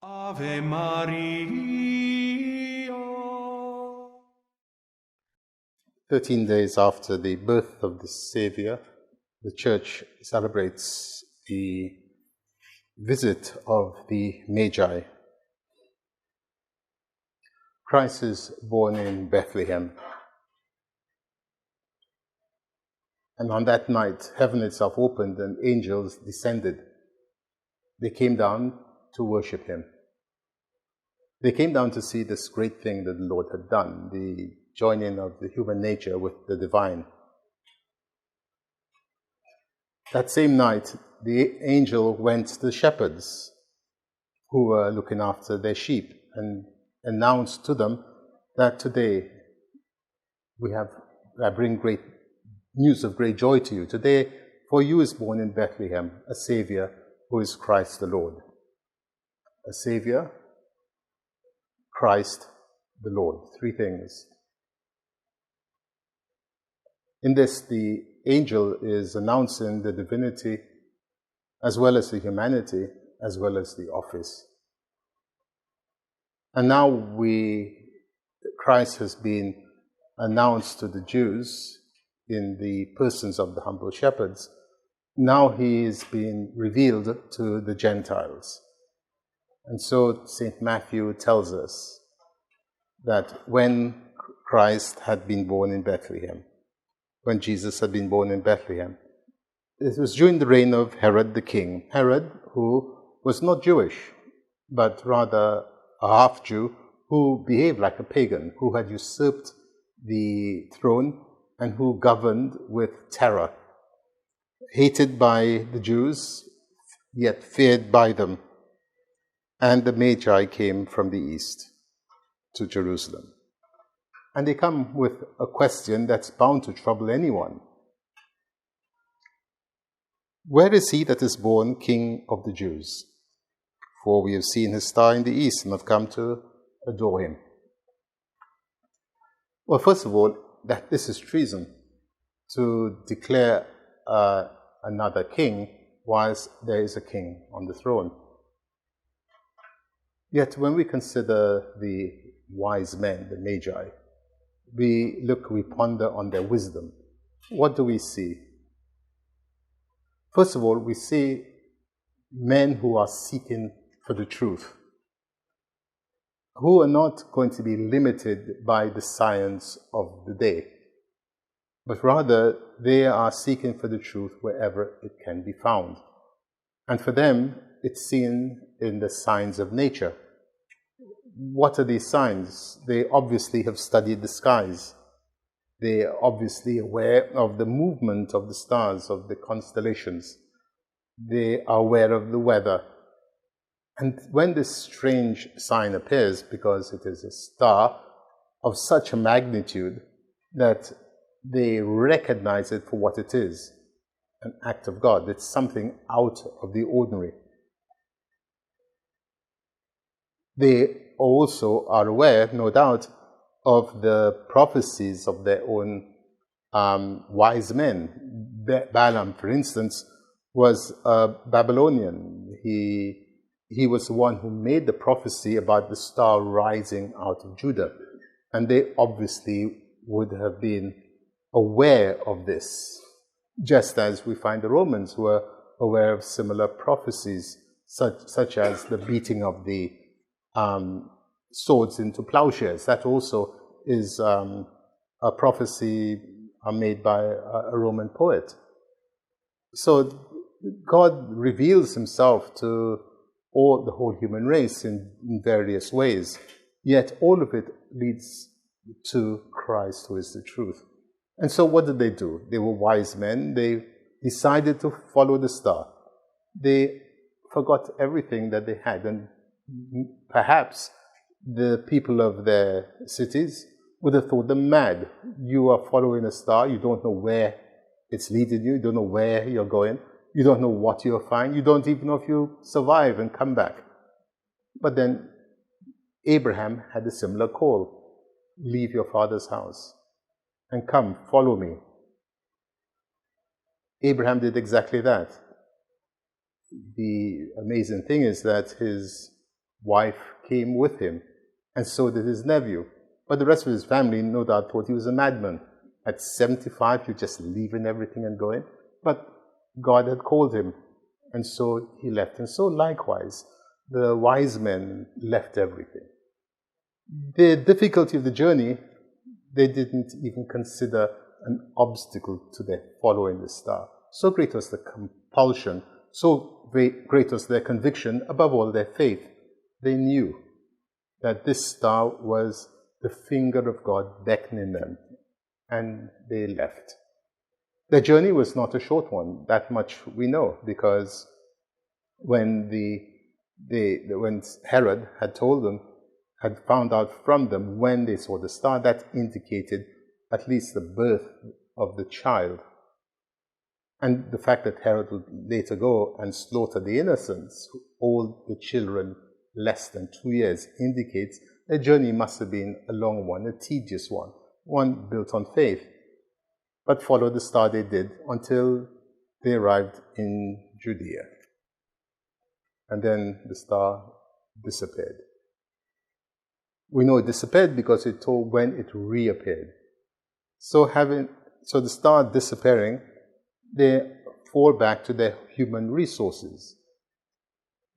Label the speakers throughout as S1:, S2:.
S1: Ave Maria.
S2: 13 days after the birth of the Savior, the Church celebrates the visit of the Magi. Christ is born in Bethlehem. And on that night, heaven itself opened and angels descended. They came down to worship him. They came down to see this great thing that the Lord had done, the joining of the human nature with the divine. That same night, the angel went to the shepherds who were looking after their sheep and announced to them that today I bring great news of great joy to you. Today, for you is born in Bethlehem a Savior who is Christ the Lord. A Savior, Christ the Lord. Three things. In this, the angel is announcing the divinity as well as the humanity as well as the office. And now Christ has been announced to the Jews in the persons of the humble shepherds. Now he is being revealed to the Gentiles. And so St. Matthew tells us that when Christ had been born in Bethlehem, when Jesus had been born in Bethlehem, it was during the reign of Herod the king. Herod, who was not Jewish, but rather a half-Jew, who behaved like a pagan, who had usurped the throne and who governed with terror. Hated by the Jews, yet feared by them. And the Magi came from the east to Jerusalem. And they come with a question that's bound to trouble anyone. Where is he that is born King of the Jews? For we have seen his star in the east and have come to adore him. Well, first of all, that this is treason to declare another king whilst there is a king on the throne. Yet when we consider the wise men, the Magi, we ponder on their wisdom. What do we see? First of all, we see men who are seeking for the truth, who are not going to be limited by the science of the day, but rather they are seeking for the truth wherever it can be found. And for them, it's seen in the signs of nature. What are these signs? They obviously have studied the skies. They are obviously aware of the movement of the stars, of the constellations. They are aware of the weather. And when this strange sign appears, because it is a star of such a magnitude that they recognize it for what it is, an act of God. It's something out of the ordinary. They also are aware, no doubt, of the prophecies of their own wise men. Balaam, for instance, was a Babylonian. He was the one who made the prophecy about the star rising out of Judah. And they obviously would have been aware of this, just as we find the Romans were aware of similar prophecies, such as the beating of the swords into plowshares. That also is a prophecy made by a Roman poet. So God reveals himself to the whole human race in various ways, yet all of it leads to Christ, who is the truth. And so what did they do? They were wise men. They decided to follow the star. They forgot everything that they had, and perhaps the people of their cities would have thought them mad. You are following a star, you don't know where it's leading you, you don't know where you're going, you don't know what you'll find, you don't even know if you'll survive and come back. But then Abraham had a similar call. Leave your father's house and come, follow me. Abraham did exactly that. The amazing thing is that his wife came with him, and so did his nephew. But the rest of his family, no doubt, thought he was a madman. At 75, you're just leaving everything and going. But God had called him, and so he left. And so likewise, the wise men left everything. The difficulty of the journey, they didn't even consider an obstacle to their following the star. So great was the compulsion, so great was their conviction, above all their faith. They knew that this star was the finger of God beckoning them, and they left. Their journey was not a short one, that much we know, because when Herod had told them, had found out from them when they saw the star, that indicated at least the birth of the child. And the fact that Herod would later go and slaughter the innocents, all the children less than 2 years, indicates their journey must have been a long one, a tedious one built on faith. But follow the star they did until they arrived in Judea. And then the star disappeared. We know it disappeared because it told when it reappeared. So the star disappearing, they fall back to their human resources.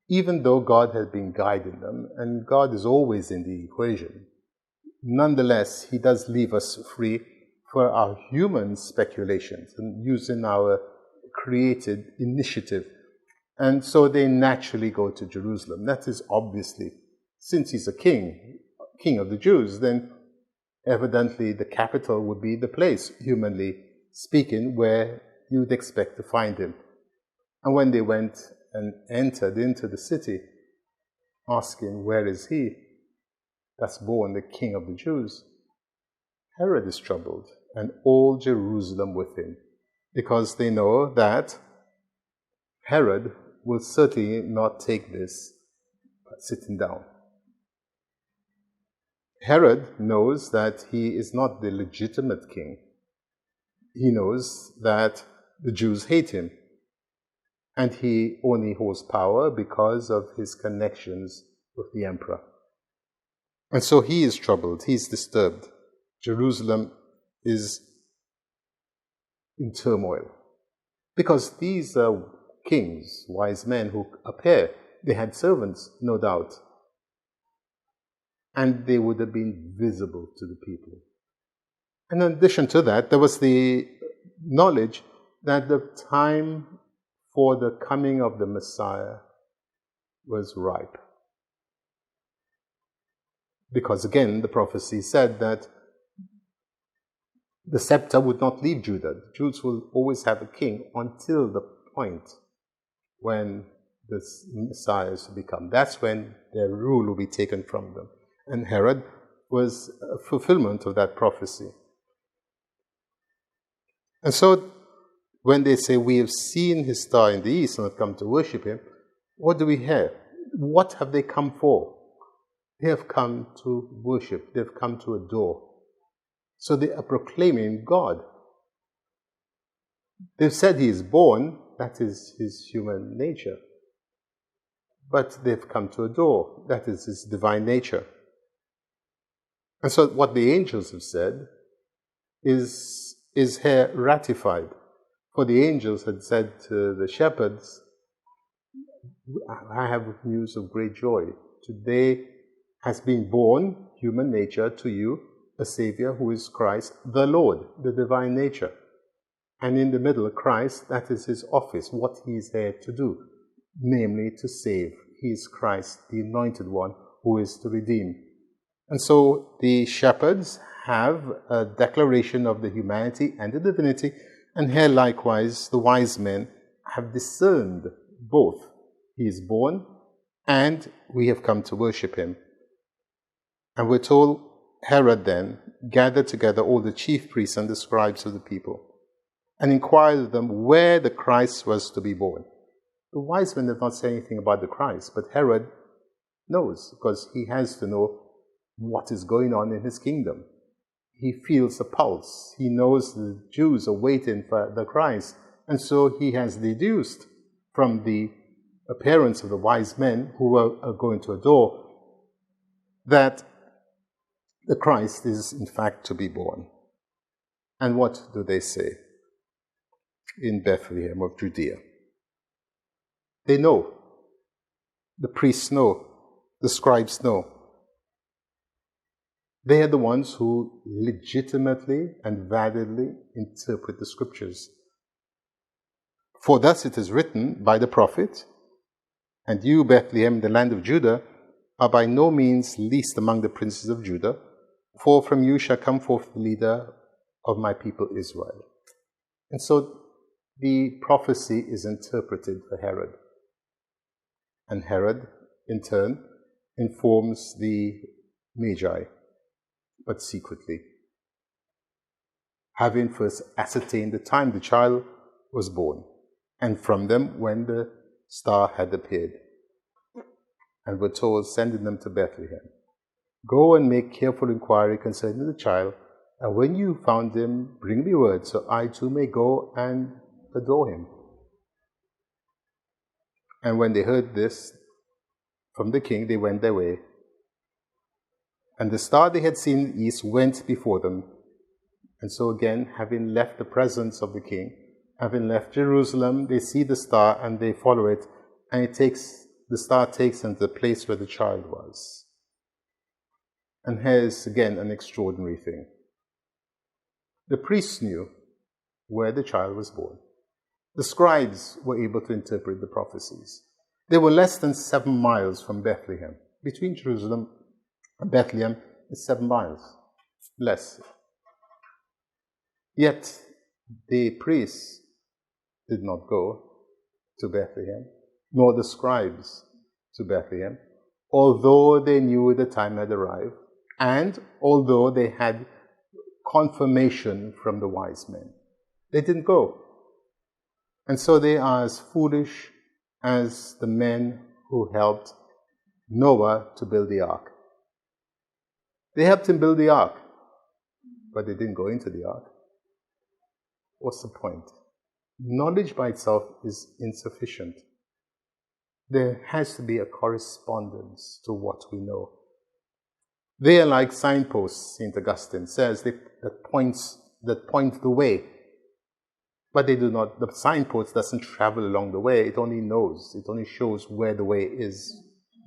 S2: Even though God has been guiding them, and God is always in the equation, nonetheless, He does leave us free for our human speculations and using our created initiative. And so they naturally go to Jerusalem. That is obviously, since He's a king of the Jews, then evidently the capital would be the place, humanly speaking, where you'd expect to find Him. And when they went and entered into the city, asking, where is He that's born the King of the Jews? Herod is troubled, and all Jerusalem with him, because they know that Herod will certainly not take this sitting down. Herod knows that he is not the legitimate king. He knows that the Jews hate him, and he only holds power because of his connections with the emperor. And so he is troubled, he is disturbed. Jerusalem is in turmoil, because these are kings, wise men who appear. They had servants, no doubt, and they would have been visible to the people. And in addition to that, there was the knowledge that the time for the coming of the Messiah was ripe. Because again, the prophecy said that the scepter would not leave Judah. The Jews will always have a king until the point when the Messiah is to become. That's when their rule will be taken from them. And Herod was a fulfillment of that prophecy. And so when they say, we have seen his star in the east and have come to worship him, what do we hear? What have they come for? They have come to worship. They have come to adore. So they are proclaiming God. They've said he is born, that is his human nature. But they've come to adore, that is his divine nature. And so what the angels have said is here ratified. For the angels had said to the shepherds, I have news of great joy. Today has been born, human nature, to you, a Savior who is Christ, the Lord, the divine nature. And in the middle, Christ, that is his office, what he is here to do, namely to save. He is Christ, the anointed one, who is to redeem. And so the shepherds have a declaration of the humanity and the divinity, and here likewise the wise men have discerned both. He is born, and we have come to worship him. And we're told Herod then gathered together all the chief priests and the scribes of the people, and inquired of them where the Christ was to be born. The wise men have not said anything about the Christ, but Herod knows, because he has to know what is going on in his kingdom. He feels the pulse. He knows the Jews are waiting for the Christ, and so he has deduced from the appearance of the wise men who are going to adore, that the Christ is in fact to be born. And what do they say in Bethlehem of Judea? They know. The priests know. The scribes know. They are the ones who legitimately and validly interpret the scriptures. For thus it is written by the prophet, "And you, Bethlehem, the land of Judah, are by no means least among the princes of Judah, for from you shall come forth the leader of my people Israel." And so the prophecy is interpreted for Herod. And Herod, in turn, informs the Magi, but secretly, having first ascertained the time the child was born, and from them when the star had appeared, and were told, sending them to Bethlehem, "Go and make careful inquiry concerning the child, and when you found him, bring me word, so I too may go and adore him." And when they heard this from the king, they went their way. And the star they had seen in the east went before them. And so again, having left the presence of the king, having left Jerusalem, they see the star and they follow it, and the star takes them to the place where the child was. And here's again an extraordinary thing. The priests knew where the child was born. The scribes were able to interpret the prophecies. They were less than 7 miles from Bethlehem. Between Jerusalem and Bethlehem is 7 miles, less. Yet the priests did not go to Bethlehem, nor the scribes to Bethlehem, although they knew the time had arrived, and although they had confirmation from the wise men. They didn't go. And so they are as foolish as the men who helped Noah to build the ark. They helped him build the ark, but they didn't go into the ark. What's the point? Knowledge by itself is insufficient. There has to be a correspondence to what we know. They are like signposts, St. Augustine says, that point the way. But they do not, the signpost doesn't travel along the way, it only knows, it only shows where the way is,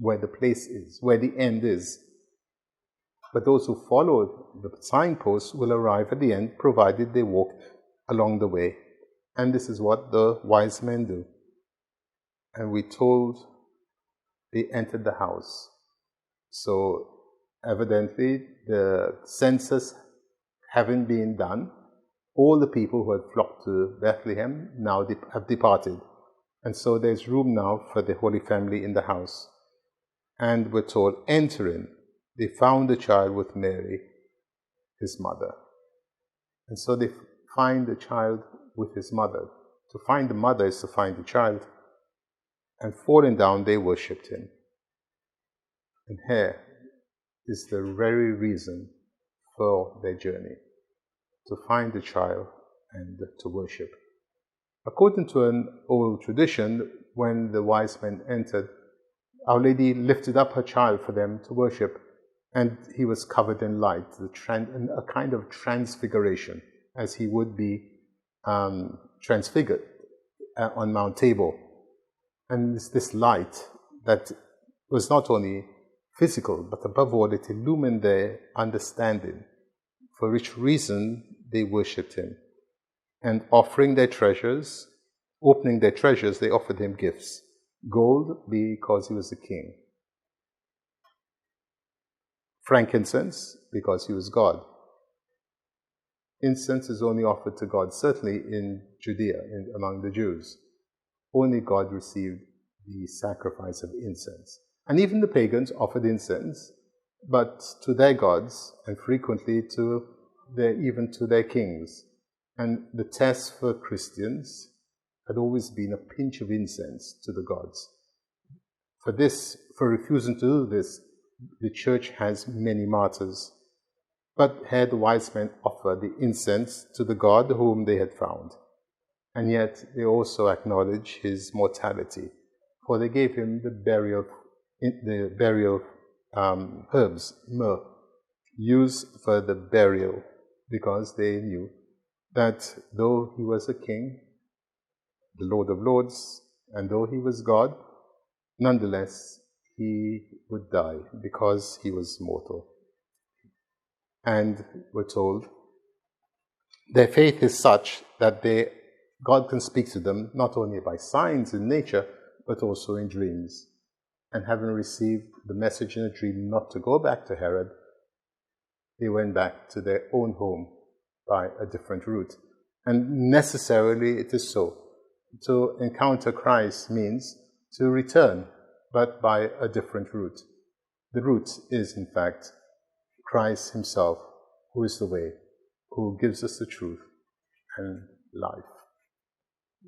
S2: where the place is, where the end is. But those who follow the signpost will arrive at the end, provided they walk along the way. And this is what the wise men do. And we're told they entered the house. So evidently the census having been done, all the people who had flocked to Bethlehem now have departed. And so there's room now for the Holy Family in the house. And we're told, entering, they found the child with Mary, his mother. And so they find the child with his mother. To find the mother is to find the child. And falling down, they worshipped him. And here is the very reason for their journey, to find the child and to worship. According to an old tradition, when the wise men entered, Our Lady lifted up her child for them to worship, and he was covered in light, a kind of transfiguration, as he would be transfigured on Mount Tabor. And this light that was not only physical, but above all, it illumined their understanding, for which reason they worshipped him. And opening their treasures, they offered him gifts. Gold, because he was a king. Frankincense, because he was God. Incense is only offered to God, certainly in Judea, among the Jews. Only God received the sacrifice of incense. And even the pagans offered incense, but to their gods, and frequently even to their kings. And the test for Christians had always been a pinch of incense to the gods. For refusing to do this, the church has many martyrs. But here the wise men offer the incense to the God whom they had found. And yet they also acknowledge his mortality. for they gave him the burial herbs, myrrh, used for the burial, because they knew that though he was a king, the Lord of Lords, and though he was God, nonetheless he would die because he was mortal. And we're told their faith is such that God can speak to them not only by signs in nature, but also in dreams. And having received the message in a dream not to go back to Herod, they went back to their own home by a different route. And necessarily it is so. To encounter Christ means to return, but by a different route. The route is, in fact, Christ himself, who is the way, who gives us the truth and life.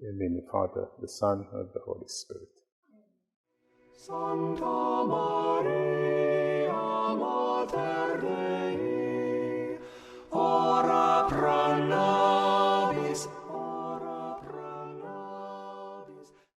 S2: In the name of the Father, the Son, and the Holy Spirit. Santa Maria.